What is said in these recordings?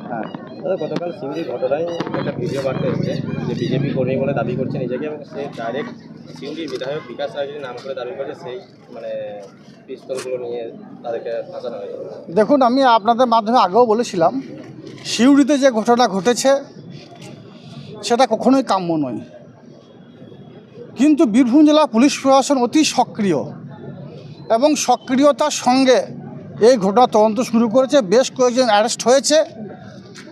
হ্যাঁ, দাদা গতকাল সিউড়ির ঘটনায় একটা ভিডিও বার্তা এসেছে যে বিজেপি কর্মী বলে দাবি করছে নিজেকে এবং সে ডাইরেক্ট সিউড়ির বিধায়ক বিকাশ রায়কে নাম করে দাবি করছে সেই পিস্তলগুলো নিয়ে তাদেরকে ফাঁসানো হয়েছে। দেখুন, আমি আপনাদের মাধ্যমে আগেও বলেছিলাম, সিউড়িতে যে ঘটনা ঘটেছে সেটা কখনোই কাম্য নয়। কিন্তু বীরভূম জেলা পুলিশ প্রশাসন অতি সক্রিয় এবং সক্রিয়তার সঙ্গে এই ঘটনা তদন্ত শুরু করেছে। বেশ কয়েকজন অ্যারেস্ট হয়েছে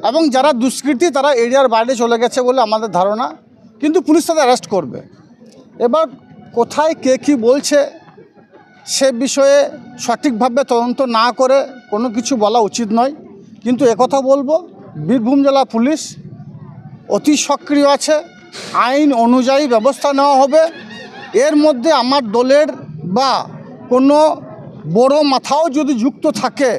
এবং যারা দুষ্কৃতী তারা এরিয়ার বাইরে চলে গেছে বলে আমাদের ধারণা, কিন্তু পুলিশ তাদের অ্যারেস্ট করবে। এবার কোথায় কে কী বলছে সে বিষয়ে সঠিকভাবে তদন্ত না করে কোনো কিছু বলা উচিত নয়। কিন্তু একথা বলবো, বীরভূম জেলা পুলিশ অতি সক্রিয় আছে, আইন অনুযায়ী ব্যবস্থা নেওয়া হবে। এর মধ্যে আমার দলের বা কোনো বড় মাথাও যদি যুক্ত থাকে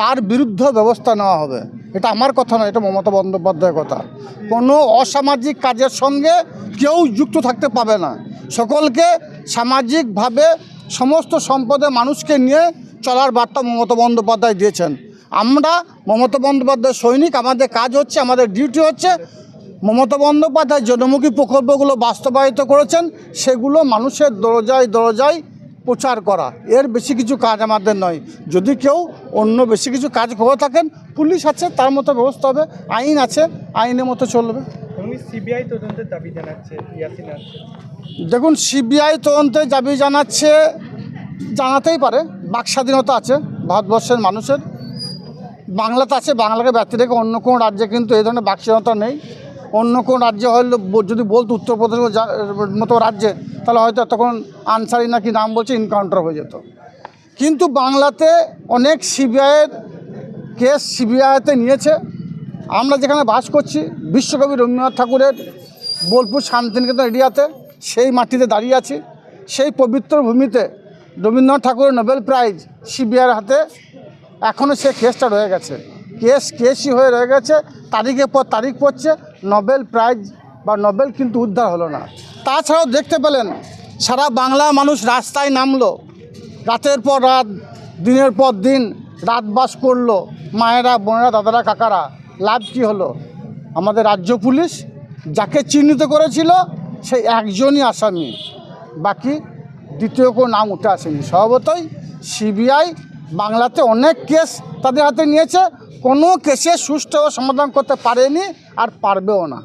তার বিরুদ্ধে ব্যবস্থা নেওয়া হবে। এটা আমার কথা নয়, এটা মমতা বন্দ্যোপাধ্যায়ের কথা। কোনো অসামাজিক কাজের সঙ্গে কেউ যুক্ত থাকতে পাবে না। সকলকে সামাজিকভাবে সমস্ত সম্পদের মানুষকে নিয়ে চলার বার্তা মমতা বন্দ্যোপাধ্যায় দিয়েছেন। আমরা মমতা বন্দ্যোপাধ্যায়ের সৈনিক, আমাদের কাজ হচ্ছে, আমাদের ডিউটি হচ্ছে মমতা বন্দ্যোপাধ্যায় জনমুখী প্রকল্পগুলো বাস্তবায়িত করেছেন সেগুলো মানুষের দরজায় দরজায় প্রচার করা। এর বেশি কিছু কাজ আমাদের নয়। যদি কেউ অন্য বেশি কিছু কাজ করে থাকেন, পুলিশ আছে, তার মতো ব্যবস্থা হবে, আইন আছে, আইনের মতো চলবে। সিবিআই তদন্তের দাবি জানাচ্ছে ইয়াসিন আরশাদ। দেখুন, সিবিআই তদন্তের দাবি জানাচ্ছে, জানাতেই পারে, বাক স্বাধীনতা আছে ভারতবর্ষের মানুষের। বাংলাতে আছে, বাংলাকে ব্যতি রেখে অন্য কোনো রাজ্যে কিন্তু এই ধরনের বাক স্বাধীনতা নেই। অন্য কোনো রাজ্যে হলে যদি বলতো উত্তরপ্রদেশ মতো রাজ্যে, তাহলে হয়তো তখন আনসারি নাকি নাম বলছে এনকাউন্টার হয়ে যেত। কিন্তু বাংলাতে অনেক সিবিআইয়ের কেস সিবিআইতে নিয়েছে। আমরা যেখানে বাস করছি বিশ্বকবি রবীন্দ্রনাথ ঠাকুরের বোলপুর শান্তিনিকেতন এরিয়াতে, সেই মাটিতে দাঁড়িয়ে আছি। সেই পবিত্র ভূমিতে রবীন্দ্রনাথ ঠাকুরের নোবেল প্রাইজ সিবিআইয়ের হাতে এখনও সে কেসটা রয়ে গেছে। কেসই হয়ে রয়ে গেছে, তারিখের পর তারিখ পড়ছে, নোবেল প্রাইজ বা নোবেল কিন্তু উদ্ধার হলো না। তাছাড়াও দেখতে পেলেন সারা বাংলা মানুষ রাস্তায় নামলো, রাতের পর রাত, দিনের পর দিন রাতবাস করলো, মায়েরা, বোনেরা, দাদারা, কাকারা। লাভ কী হলো? আমাদের রাজ্য পুলিশ যাকে চিহ্নিত করেছিল সেই একজনই আসামি, বাকি দ্বিতীয় কোনো নাম উঠে আসেনি। স্বভাবতই সিবিআই বাংলাতে অনেক কেস তাদের হাতে নিয়েছে, কোনো কেসে সুষ্ঠুভাবে সমাধান করতে পারেনি আর পারবেও না।